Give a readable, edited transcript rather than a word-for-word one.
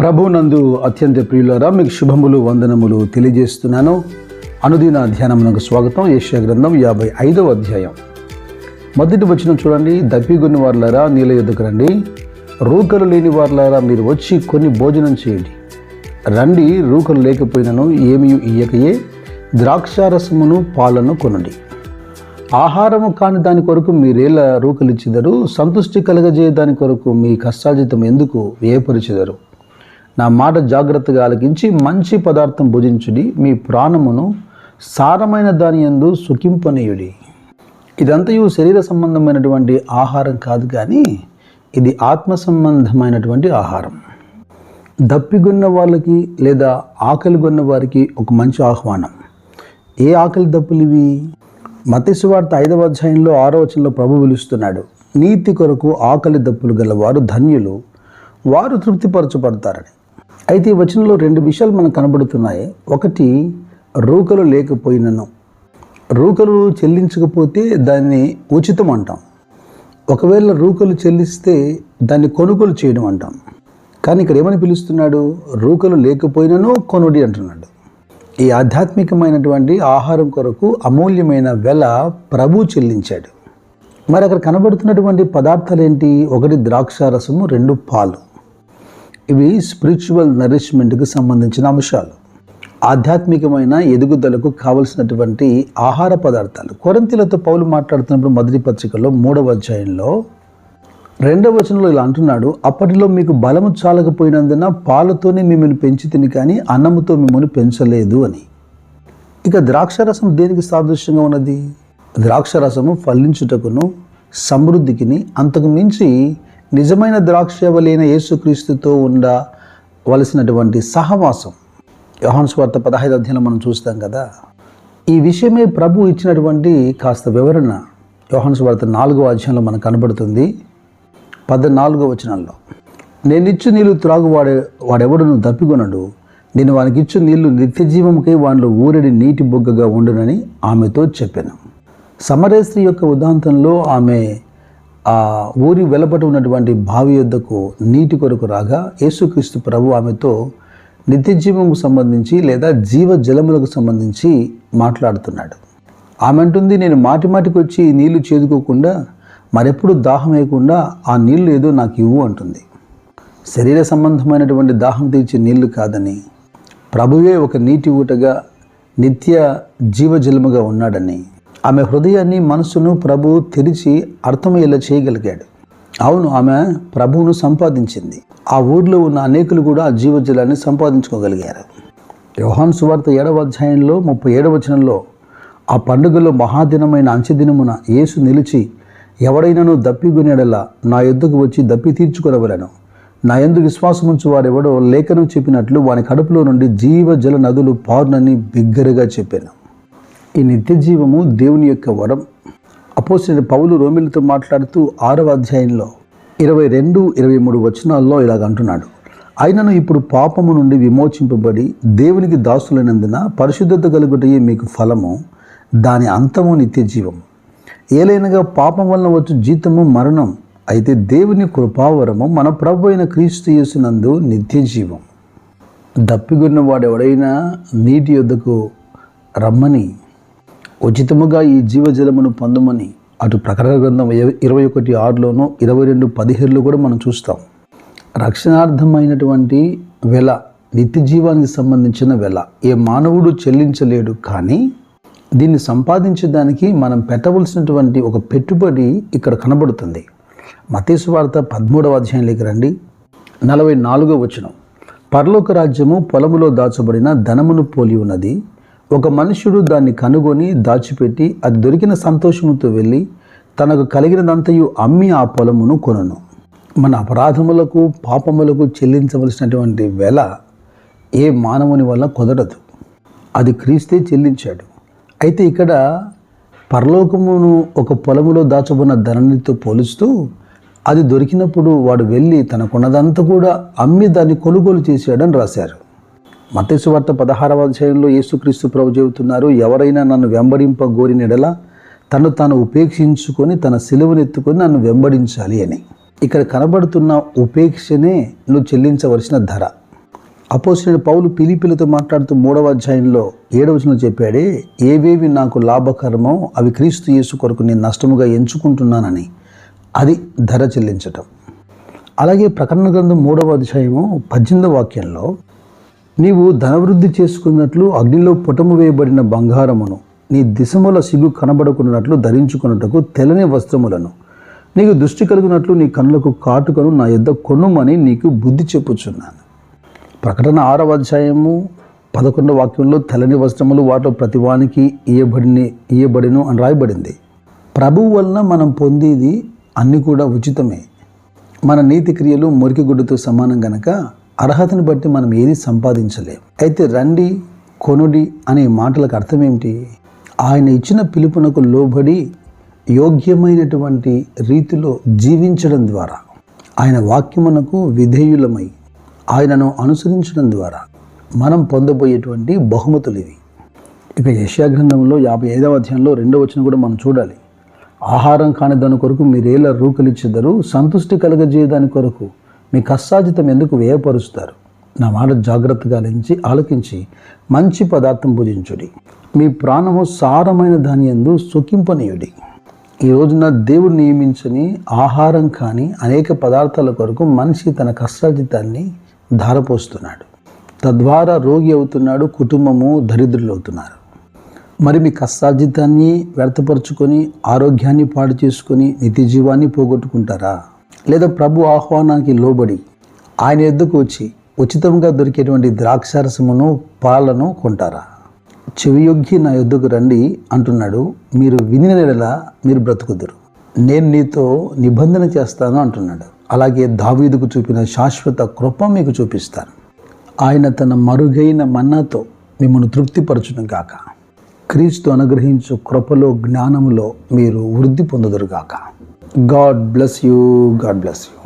ప్రభునందు అత్యంత ప్రియులారా, మీకు శుభములు వందనములు తెలియజేస్తున్నాను. అనుదిన ధ్యానమునకు స్వాగతం. యెషయా గ్రంథం 55వ అధ్యాయం మొదటి వచనం చూడండి. దప్పిగొన్న వారులారా నీళ్ళ యొద్దకు రండి, రూకలు లేని వారులారా మీరు వచ్చి కొన్ని భోజనం చేయండి. రండి, రూకలు లేకపోయినను ఏమీ ఇయ్యకయే ద్రాక్షారసమును పాలను కొనండి. ఆహారము కాని దాని కొరకు మీరేలా రూకలిచ్చిదరు? సంతృష్టి కలగజేయ దాని కొరకు మీ కష్టార్జితం ఎందుకు వ్యయపరిచెదరు? నా మాట జాగ్రత్తగా ఆలకించి మంచి పదార్థం భుజించుడి, మీ ప్రాణమును సారమైన దాని యందు సుఖింపనీయుడి. ఇదంతయు శరీర సంబంధమైనటువంటి ఆహారం కాదు, కానీ ఇది ఆత్మ సంబంధమైనటువంటి ఆహారం. దప్పిగొన్న వాళ్ళకి లేదా ఆకలిగొన్న వారికి ఒక మంచి ఆహ్వానం. ఏ ఆకలి దప్పులు ఇవి? మత్తయి సువార్త 5వ అధ్యాయంలో 6వ వచనంలో ప్రభు పిలుస్తున్నాడు. నీతి కొరకు ఆకలి దప్పులు గలవారు ధన్యులు, వారు తృప్తిపరచబడతారని. అయితే ఈ వచనంలో రెండు విషయాలు మనకు కనబడుతున్నాయి. ఒకటి, రూకలు లేకపోయినను. రూకలు చెల్లించకపోతే దాన్ని ఉచితం అంటాం. ఒకవేళ రూకలు చెల్లిస్తే దాన్ని కొనుగోలు చేయడం అంటాం. కానీ ఇక్కడ ఏమని పిలుస్తున్నాడు? రూకలు లేకపోయినను కొనుడి అంటున్నాడు. ఈ ఆధ్యాత్మికమైనటువంటి ఆహారం కొరకు అమూల్యమైన వెల ప్రభు చెల్లించాడు. మరి అక్కడ కనబడుతున్నటువంటి పదార్థాలు ఏంటి? ఒకటి ద్రాక్షారసము, 2 పాలు. ఇవి స్పిరిచువల్ నరిష్మెంట్కి సంబంధించిన అంశాలు. ఆధ్యాత్మికమైన ఎదుగుదలకు కావలసినటువంటి ఆహార పదార్థాలు. కొరింథీయులతో పౌలు మాట్లాడుతున్నప్పుడు మొదటి పత్రికలో 3వ అధ్యాయంలో 2వ వచనంలో ఇలా అంటున్నాడు, అప్పటిలో మీకు బలము చాలకపోయినందున పాలతోనే మిమ్మల్ని పెంచి తిని కానీ అన్నముతో మిమ్మల్ని పెంచలేదు అని. ఇక ద్రాక్షారసం దేనికి సాదృశ్యంగా ఉన్నది? ద్రాక్షారసము ఫలించుటకును సమృద్ధికిని, అంతకు మించి నిజమైన ద్రాక్షవలైన యేసుక్రీస్తుతో ఉండవలసినటువంటి సహవాసం. యోహాను సువార్త 15వ అధ్యాయంలో మనం చూస్తాం కదా. ఈ విషయమే ప్రభు ఇచ్చినటువంటి కాస్త వివరణ యోహాను సువార్త 4వ అధ్యాయంలో మనకు కనబడుతుంది. 14వ వచనంలో, నేనిచ్చు నీళ్లు త్రాగు వాడెవడును దప్పికొనడు, నేను వానికి ఇచ్చు నీళ్లు నిత్యజీవముకై వానిలో ఊరడి నీటి బొగ్గగా ఉండునని ఆమెతో చెప్పాను. సమరయ స్త్రీ యొక్క ఉదాంతంలో ఆమె ఆ ఊరి వెలపట ఉన్నటువంటి బావి యొద్దకు నీటి కొరకు రాగా యేసుక్రీస్తు ప్రభు ఆమెతో నిత్యజీవముకు సంబంధించి లేదా జీవ జలములకు సంబంధించి మాట్లాడుతున్నాడు. ఆమె అంటుంది, నేను మాటికి వచ్చి ఈ నీళ్లు చేదుకోకుండా మరెప్పుడు దాహం వేయకుండా ఆ నీళ్లు ఏదో నాకు ఇవ్వు అంటుంది. శరీర సంబంధమైనటువంటి దాహం తీర్చే నీళ్లు కాదని, ప్రభువే ఒక నీటి ఊటగా నిత్య జీవజలముగా ఉన్నాడని, ఆమె హృదయాన్ని మనసును ప్రభువు తెరిచి అర్థమయ్యేలా చేయగలిగాడు. అవును, ఆమె ప్రభువును సంపాదించింది. ఆ ఊర్లో ఉన్న అనేకులు కూడా ఆ జీవజలాన్ని సంపాదించుకోగలిగారు. యోహాను సువార్త 7వ అధ్యాయంలో 37వ వచనంలో, ఆ పండుగలో మహాదినమైన అంచెదినమున యేసు నిలిచి, ఎవడైనాను దప్పిగొనేడలా నా యొద్దకు వచ్చి దప్పి తీర్చుకొనవలెను. నా యందు విశ్వాసముంచు వాడెవడో లేఖనం చెప్పినట్లు వాని కడుపులో నుండి జీవజల నదులు పారునని బిగ్గరగా చెప్పాను. ఈ నిత్య జీవము దేవుని యొక్క వరం. అపోస్తలుడైన పౌలు రోమీయులతో మాట్లాడుతూ 6వ అధ్యాయంలో 22-23 వచనాల్లో ఇలాగ అంటున్నాడు, అయినను ఇప్పుడు పాపము నుండి విమోచింపబడి దేవునికి దాసులైనందున పరిశుద్ధత కలుగుటయే మీకు ఫలము, దాని అంతము నిత్య జీవము. ఏలైనగా పాపం వలన వచ్చు జీతము మరణం, అయితే దేవుని కృపావరము మన ప్రభు అయిన క్రీస్తు యేసునందు నిత్య జీవం. దప్పిగొన్న వాడెవడైనా నీటి యొద్దకు రమ్మని, ఉచితముగా ఈ జీవజలమును పొందమని అటు ప్రకటన గ్రంథం 21:6లోనూ 22:17లో కూడా మనం చూస్తాం. రక్షణార్థమైనటువంటి వెల, నిత్య జీవానికి సంబంధించిన వెల ఏ మానవుడు చెల్లించలేడు. కానీ దీన్ని సంపాదించడానికి మనం పెట్టవలసినటువంటి ఒక పెట్టుబడి ఇక్కడ కనబడుతుంది. మత్తయి సువార్త 13వ అధ్యాయంలోకి రండి. 44వ వచనం, పరలోక రాజ్యము పొలములో దాచబడిన ధనమును పోలి ఉన్నది. ఒక మనుష్యుడు దాన్ని కనుగొని దాచిపెట్టి అది దొరికిన సంతోషముతో వెళ్ళి తనకు కలిగినదంతయు అమ్మి ఆ పొలమును కొనును. మన అపరాధములకు పాపములకు చెల్లించవలసినటువంటి వెల ఏ మానవుని వల్ల కుదరదు. అది క్రీస్తే చెల్లించాడు. అయితే ఇక్కడ పరలోకమును ఒక పొలములో దాచబడిన ధనానితో పోలుస్తూ అది దొరికినప్పుడు వాడు వెళ్ళి తనకున్నదంతా కూడా అమ్మి దాన్ని కొనుగోలు చేశాడని రాశారు. మత్తయి సువార్త 16వ అధ్యాయంలో యేసుక్రీస్తు ప్రభు చెబుతున్నారు, ఎవరైనా నన్ను వెంబడింపగోరిన యెడల తను తాను ఉపేక్షించుకొని తన సిలువనెత్తుకొని నన్ను వెంబడించాలి అని. ఇక్కడ కనబడుతున్న ఉపేక్షనే నువ్వు చెల్లించవలసిన ధర. అపోస్తలుడైన పౌలు ఫిలిప్పీయులతో మాట్లాడుతూ 3వ అధ్యాయంలో 7వ వచనంలో చెప్పాడే, ఏవేవి నాకు లాభకరమో అవి క్రీస్తు యేసు కొరకు నేను నష్టముగా ఎంచుకుంటున్నానని. అది ధర చెల్లించటం. అలాగే ప్రకటన గ్రంథం 3వ అధ్యాయము 18వ వాక్యంలో, నీవు ధనవృద్ధి చేసుకున్నట్లు అగ్నిలో పుటము వేయబడిన బంగారమును నీ దిశముల సిగ్గు కనబడుకున్నట్లు ధరించుకున్నట్టుకు తెల్లని వస్త్రములను, నీకు దృష్టి కలిగినట్లు నీ కన్నులకు కాటుకను నా యొద్ద కొనుమని నీకు బుద్ధి చెప్పుచున్నాను. ప్రకటన 6వ అధ్యాయము 11వ వాక్యంలో తెల్లని వస్త్రములు వాటిలో ప్రతివానికి ఇయ్యబడిను అని రాయబడింది. ప్రభువు వలన మనం పొందేది అన్నీ కూడా ఉచితమే. మన నీతి క్రియలు మురికి గుడ్డతో సమానం గనక అర్హతను బట్టి మనం ఏది సంపాదించలేం. అయితే రండి కొనుడి అనే మాటలకు అర్థం ఏమిటి? ఆయన ఇచ్చిన పిలుపునకు లోబడి యోగ్యమైనటువంటి రీతిలో జీవించడం ద్వారా, ఆయన వాక్యమునకు విధేయులమై ఆయనను అనుసరించడం ద్వారా మనం పొందబోయేటువంటి బహుమతులు ఇవి. ఇక యెషయా గ్రంథంలో 55వ అధ్యాయంలో 2వ వచనం కూడా మనం చూడాలి. ఆహారం కాని దాని కొరకు మీరేలా రూకలిచ్చెదరు, సంతుష్టి కలగజేయదాని కొరకు మీ కష్టార్జితం ఎందుకు వ్యయపరుస్తారు? నా మాట జాగ్రత్తగా ఆలకించి మంచి పదార్థం భుజించుడి, మీ ప్రాణము సారమైన దాని యందు సుఖింపనీయుడి. ఈ రోజున దేవుడు నియమించని ఆహారం కానీ అనేక పదార్థాల కొరకు మనిషి తన కష్టార్జితాన్ని ధారపోస్తున్నాడు. తద్వారా రోగి అవుతున్నాడు, కుటుంబము దరిద్రులు అవుతున్నారు. మరి మీ కష్టార్జితాన్ని వ్యర్థపరుచుకొని ఆరోగ్యాన్ని పాడు చేసుకొని నిత్య జీవాన్ని పోగొట్టుకుంటారా? లేదా ప్రభు ఆహ్వానానికి లోబడి ఆయన యొద్దకు వచ్చి ఉచితంగా దొరికేటువంటి ద్రాక్షారసమును పాలను కొంటారా? చెవియొగ్గి నా యొద్దకు రండి అంటున్నాడు. మీరు వినిన యెడల మీరు బ్రతుకుదురు, నేను నీతో నిబంధన చేస్తాను అంటున్నాడు. అలాగే దావీదుకు చూపిన శాశ్వత కృప మీకు చూపిస్తాను. ఆయన తన మరుగైన మన్నాతో మిమ్మల్ని తృప్తిపరచును గాక. క్రీస్తు అనుగ్రహించు కృపలో జ్ఞానములో మీరు వృద్ధి పొందుదురు గాక. God bless you. God bless you.